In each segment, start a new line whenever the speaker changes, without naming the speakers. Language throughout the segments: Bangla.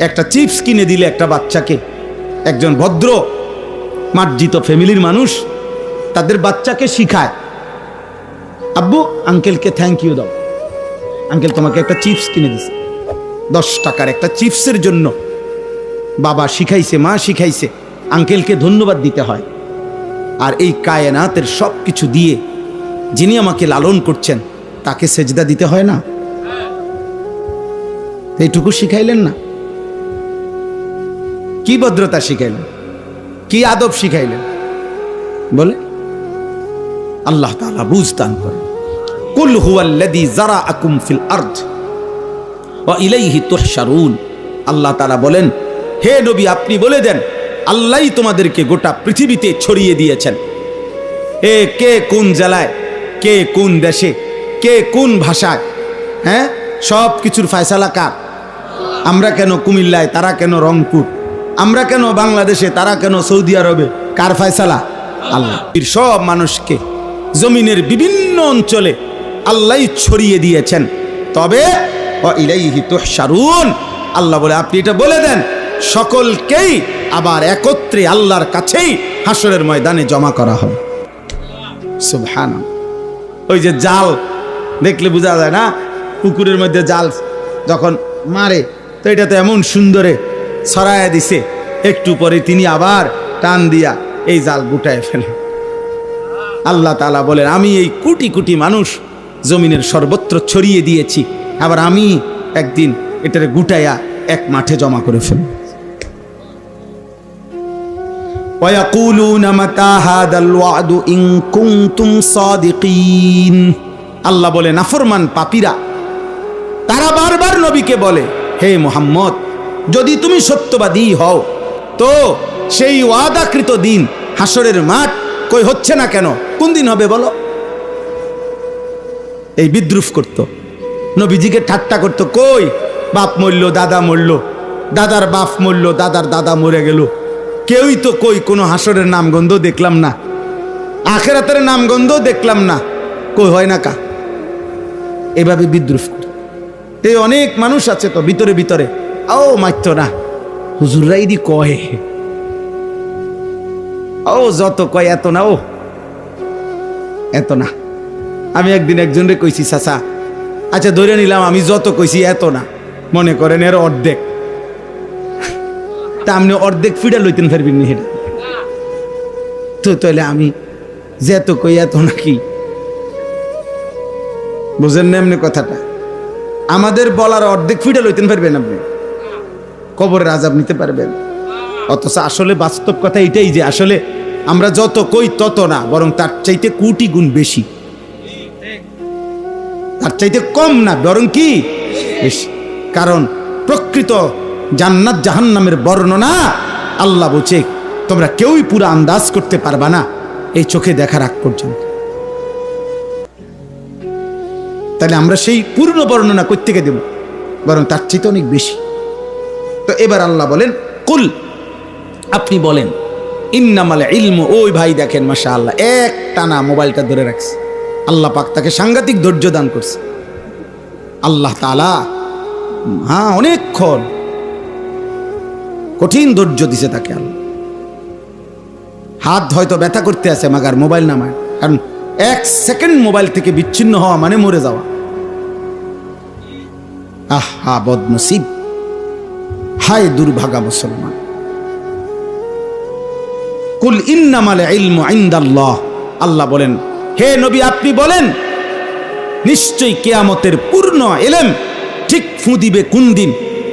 একটা চিপস কিনে দিলে একটা বাচ্চাকে, একজন ভদ্র মার্জিত ফ্যামিলির মানুষ তাদের বাচ্চাকে শিখায়, আব্বু আঙ্কেলকে থ্যাংক ইউ দাও, আঙ্কেল তোমাকে একটা চিপস কিনে দিছে। 10 টাকার একটা চিপসের জন্য বাবা শিখাইছে, মা শিখাইছে আঙ্কেলকে ধন্যবাদ দিতে হয়। আর এই কায়নাতের সব কিছু দিয়ে যিনি আমাকে লালন করছেন তাকে সেজদা দিতে হয় না? এইটুকু শিখাইলেন না? কি ভদ্রতা শিখাইলেন, কি আদব শিখাইলেন বলে? আল্লাহ তাআলা বুঝ দান করেন। কুল হুয়াল্লাযী যারাআকুম ফিল আরদ ওয়া ইলাইহি তুহশারুন। আল্লাহ তাআলা বলেন, হে নবী আপনি বলে দেন, আল্লাহই তোমাদেরকে গোটা পৃথিবীতে ছড়িয়ে দিয়েছেন। কে কোন জেলায়, কে কোন দেশে, কে কোন ভাষায়, হ্যাঁ, সব কিছুর ফয়সালা কার? আমরা কেন কুমিল্লায়, তারা কেন রংপুর, আমরা কেন বাংলাদেশে, তারা কেন সৌদি আরবে, কার ফয়সালা? আল্লাহ। সব মানুষকে জমিনের বিভিন্ন অঞ্চলে আল্লাহই ছড়িয়ে দিয়েছেন। তবে ওয়া ইলাইহি তুহশারুন, আল্লাহ বলে আপনি এটা বলে দেন সকলকেই আবার একত্রে আল্লাহর কাছেই হাসরের ময়দানে জমা করা হবে। সুবহানাল্লাহ। ওই যে জাল দেখলে বোঝা যায় না, পুকুরের মধ্যে জাল যখন মারে তো এটা তো এমন সুন্দরে ছড়ায়া দিছে, একটু পরে তিনি আবার টান দিয়া এই জাল গুটায় ফেলে। আল্লাহ তাআলা বলেন, আমি এই কোটি কোটি মানুষ জমিনের সর্বত্র ছড়িয়ে দিয়েছি, আবার আমি একদিন এটারে গুটাইয়া এক মাঠে জমা করে ফেলব। ওয়ায়াকুলুনা মাতা হাদাল ওয়াদু ইন কুনতুম সাদিকিন। আল্লাহ বলে নাফরমান পাপীরা তারা বারবার নবীকে বলে, হে মুহাম্মদ যদি তুমি সত্যবাদী হও তো সেই ওয়াদাকৃত দিন হাসরের মাঠ কই হচ্ছে না কেন? কোন দিন হবে বলো? এই বিদ্রুপ করত, নবীজিকে ঠাট্টা করত, কই বাপ মরল, দাদা মরল, দাদার বাপ মরল, দাদার দাদা মরে গেল, কেউই তো কই কোনো হাসরের নামগন্ধ দেখলাম না, আখিরাতের নামগন্ধ দেখলাম না, কই হয় না কা? এভাবে বিদ্রুপ করত। এই অনেক মানুষ আছে তো ভিতরে ভিতরে, ও মাইত না হুজুররাই দি কয়, ও যত কয় এত না, ও এত না। আমি একদিন একজনরে কইছি, চাচা আচ্ছা ধরে নিলাম আমি যত কইছি এত না, মনে করেন এর অর্ধেক, তা আপনি অর্ধেক ফিডা লইতেন পারবেন নি? হেটা তো তাহলে আমি যে এত কই এত নাকি? বুঝেন না এমনি কথাটা? আমাদের বলার অর্ধেক ফিডা লইতেন পারবেন আপনি? কবরের আযাব নিতে পারবেন? অথচ আসলে বাস্তব কথা এটাই যে আসলে আমরা যত কই তত না, বরং তার চাইতে কোটি গুণ বেশি, তার চাইতে কম না, বরং কি বেশি। কারণ প্রকৃত জান্নাত জাহান্নামের বর্ণনা আল্লাহ বলছে তোমরা কেউই পুরো আন্দাজ করতে পারবা না এই চোখে দেখার আগ পর্যন্ত। তাহলে আমরা সেই পূর্ণ বর্ণনা কই থেকে দেব? বরং তার চাইতে অনেক বেশি। তো এবার আল্লাহ বলেন, কুল আপনি বলেন, ইন্নামাল ইলমু, ওই ভাই দেখেন মাশাআল্লাহ এক টানা মোবাইলটা ধরে রাখছে, আল্লাহ পাক তাকে সাংঘাতিক ধৈর্য দান করছে। আল্লাহ তাআলা হ্যাঁ অনেকক্ষণ কঠিন ধৈর্য দিছে তাকে। আল্লাহ হাত হয়তো ব্যথা করতে আছে, মাগার মোবাইল নামায়, কারণ 1 সেকেন্ড মোবাইল থেকে বিচ্ছিন্ন হওয়া মানে মরে যাওয়া। আহা বদনসিব, হায় দুর্ভাগা মুসলমান। কুল ইন্নামাল ইলমু ইনদাল্লাহ, আল্লাহ বলেন হে নবী আপনি বলেন নিশ্চয়ই কিয়ামতের পূর্ণ ইলম ঠিক ফু দিবে কোন দিন,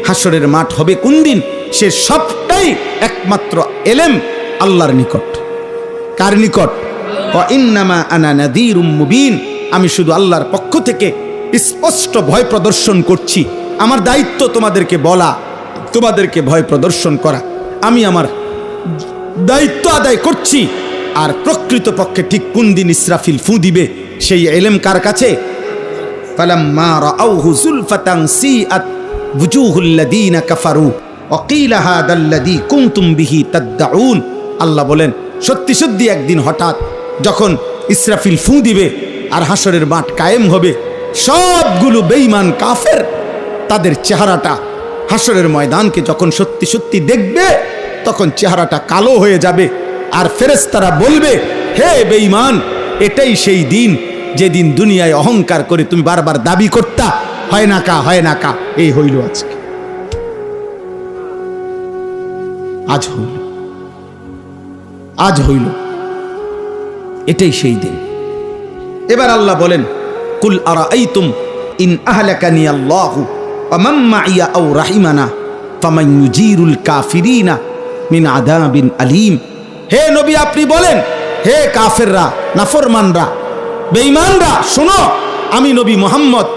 হাসরের মাঠ হবে কোন দিন, সে সবটাই একমাত্র ইলম আল্লাহর নিকট। কার নিকট? ওয়া ইন্নামা আনা নাযীরুম মুবিন, আমি শুধু আল্লাহর পক্ষ থেকে স্পষ্ট ভয় প্রদর্শন করছি। আমার দায়িত্ব তোমাদেরকে বলা, তোমাদেরকে ভয় প্রদর্শন করা, আমি আমার দায়িত্ব আদায় করছি। আর প্রকৃত পক্ষে ঠিক কোন দিন ইসরাফিল ফু দিবে সেই ইলম কার কাছে? ফালাম্মা রাআউহু যুলফাতান সিআত বুজুহুল লাযীনা কাফারু ওয়া ক্বিলা হাদাল্লাযী কুনতুম বিহি তাদউন। আল্লাহ বলেন সত্যি সত্যি একদিন হঠাৎ যখন ইসরাফিল ফু দিবে আর হাসরের মাঠ কায়েম হবে, সবগুলো বেঈমান কাফের তাদের চেহারাটা হাসরের ময়দানকে যখন সত্যি সত্যি দেখবে তখন চেহারাটা কালো হয়ে যাবে, আর ফেরেশতারা বলবে, হে বেঈমান, এটাই সেই দিন যেদিন দুনিয়ায় অহংকার করে তুমি বারবার দাবি করতা হয় না কা, হয় না কা। এই হইল আজকে, আজ হইল, আজ হইল, এটাই সেই দিন। এবার আল্লাহ বলেন, কুল আরাআইতুম ইন আহলাকানি আল্লাহু ওয়া মান মাইয়া আও রাহিমানা ফামান ইউজিরুল কাফিরিনা মিন আযাবিন আলীম। হে নবী আপনি বলেন, হে কাফেররা, নাফরমানরা, বেঈমানরা, শোনো, আমি নবী মুহাম্মদ,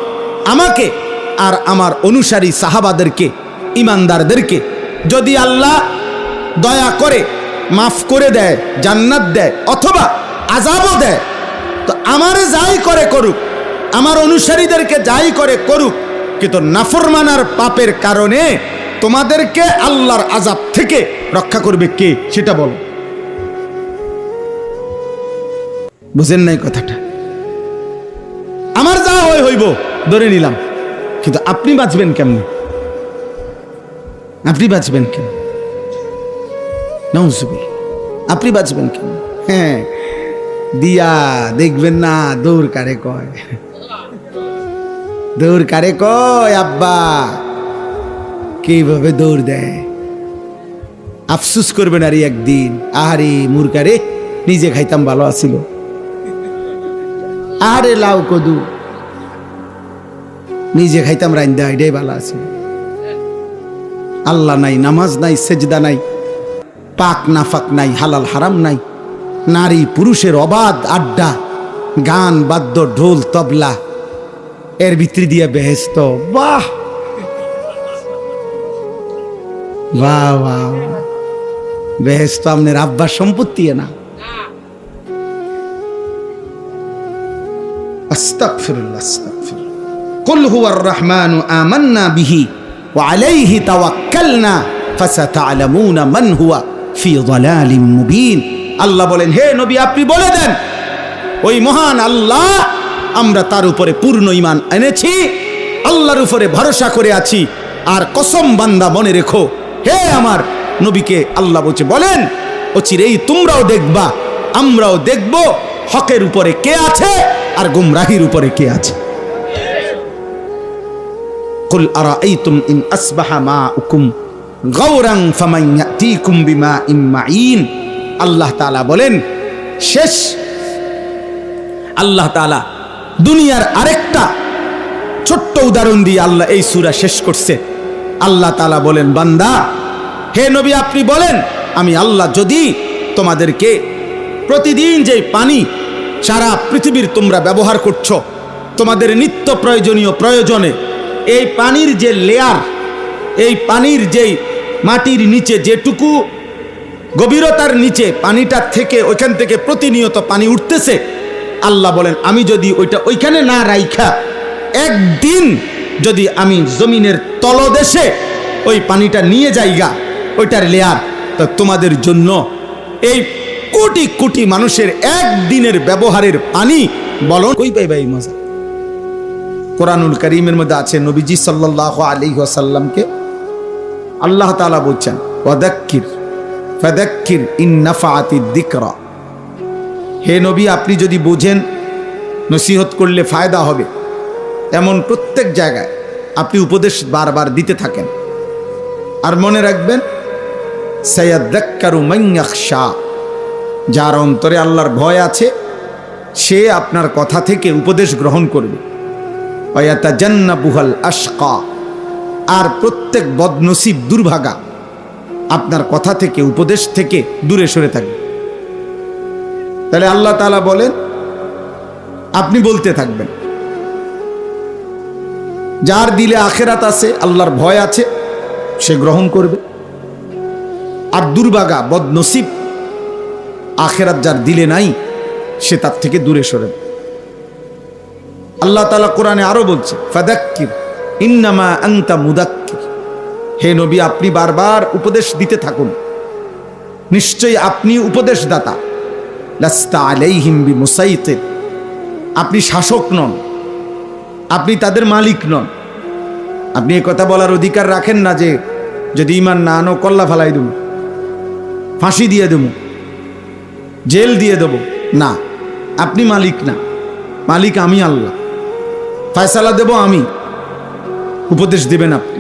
আমাকে আর আমার অনুসারী সাহাবাদেরকে, ইমানদারদেরকে যদি আল্লাহ দয়া করে মাফ করে দেয়, জান্নাত দেয় অথবা আযাবও দেয়, তো আমারে যাই করে করুক, আমার অনুসারীদেরকে যাই করে করুক, কিন্তু নাফরমানার পাপের কারণে তোমাদেরকে আল্লাহর আযাব থেকে রক্ষা করবে কে সেটা বলো। বুঝেন নাই কথাটা? আমার যা হয় হইব ধরে নিলাম, কিন্তু আপনি বাঁচবেন কেমনে? আপনি বাঁচবেন কেন? নাউজুবিল্লাহ, আপনি বাঁচবেন কেন? হ্যাঁ, দিয়া দেখবেন না দৌড় কারে কয়, দৌড় কারে কয় আব্বা, কিভাবে দৌড় দেয়। আফসুস করবেন আর একদিন, আরে মুরকারে নিজে খাইতাম ভালো আছিল, আরে লাউ কদু নিজে খাইতাম রাইন্দা, এটাই ভালো আছিল। আল্লাহ নাই, নামাজ নাই, সেজদা নাই, পাক নাফাক নাই, হালাল হারাম নাই, নারী পুরুষের অবাধ আড্ডা, গান বাদ্য ঢোল তবলা, এর ভিতরে দিয়ে বেহেশত। বাহ বাহ বাহ, বেহেশত আপনার আব্বার সম্পত্তি না। আস্তাগফিরুল্লাহ, আস্তাগফিরুল্লাহ। কুল হুয়ার রহমানু আমান্না বিহি ওয়া আলাইহি তাওয়াক্কালনা ফাসাতা'লামুনা মান হুয়া ফি যালালিম মুবিন। আল্লাহ বলেন, হে নবী আপনি বলে দেন, ওই মহান আল্লাহ, আমরা তার উপরে পূর্ণ ঈমান এনেছি, আল্লাহর উপরে ভরসা করে আছি। আর কসম বান্দা মনে রেখো, হে আমার নবীকে আল্লাহ বলছে, বলেন অচিরেই তোমরাও দেখবা, আমরাও দেখব হকের উপরে কে আছে আর গুমরাহির উপরে কে আছে। কুল আরাআইতুম ইন আসবাহা মাউকুম গাওরান ফামান ইয়াতিকুম বিমাইন মাঈন। আল্লাহ তাআলা বলেন, শেষ আল্লাহ তাআলা দুনিয়ার আরেকটা ছোট্ট উদাহরণ দিয়ে আল্লাহ এই সূরা শেষ করছে। আল্লাহ তাআলা বলেন, বান্দা, হে নবী আপনি বলেন, আমি আল্লাহ যদি তোমাদেরকে প্রতিদিন যে পানি সারা পৃথিবীর তোমরা ব্যবহার করছো, তোমাদের নিত্য প্রয়োজনীয় প্রয়োজনে এই পানির যে লেয়ার, এই পানির যেই মাটির নিচে যেটুকু গভীরতার নিচে পানিটা থেকে, ওইখান থেকে প্রতিনিয়ত পানি উঠতেছে, আল্লাহ বলেন আমি যদি ওইটা ওইখানে না রাইখা একদিন যদি আমি জমিনের তলদেশে ওই পানিটা নিয়ে যাইগা, ওইটার লেয়ার, তো তোমাদের জন্য এই কোটি কোটি মানুষের একদিনের ব্যবহারের পানি বলো কই পাইবা এই মজা। কোরআনুল কারীমের মধ্যে আছে, নবীজি সাল্লাল্লাহু আলাইহি ওয়াসাল্লামকে আল্লাহ তাআলা বলছেন, ওয়াদাক্কির ফাদাক্কির ইন নাফাআতিদ যিকরা। হে নবী আপনি যদি বুঝেন নসিহত করলে ফায়দা হবে, এমন প্রত্যেক জায়গায় আপনি উপদেশ বারবার দিতে থাকেন। আর মনে রাখবেন, সায়াযাক্কারু মান ইয়াখশা, যার অন্তরে আল্লাহর ভয় আছে সে আপনার কথা থেকে উপদেশ গ্রহণ করবে। ওয়া ইয়াতাজান্নাবুহাল আশকা, আর প্রত্যেক বদনসিব দুর্ভাগা আপনার কথা থেকে, উপদেশ থেকে দূরে সরে থাকবে। তাহলে আল্লাহ তাআলা বলেন আপনি বলতে থাকবেন, যার দিলে আখিরাত আছে, আল্লাহর ভয় আছে, সে গ্রহণ করবে। আর দুর্ভাগা বদনসিব, আখিরাত যার দিলে নাই, সে তার থেকে দূরে সরে। আল্লাহ তাআলা কোরআনে আরো বলছে, ফাদাক্কির ইন্নামা আনতা মুদাক্কির। হে নবী আপনি বারবার উপদেশ দিতে থাকুন, নিশ্চয়ই আপনি উপদেশদাতা। লাস্তা আলাইহিম বিমুসাইতির, আপনি শাসক নন, আপনি তাদের মালিক নন। আপনি এই কথা বলার অধিকার রাখেন না যে যদি ঈমান না আনো কল্লা ফালাই দেব, ফাঁসি দিয়ে দেব, জেল দিয়ে দেব। না, আপনি মালিক না, মালিক আমি আল্লাহ। ফয়সালা দেব আমি, উপদেশ দেবেন আপনি।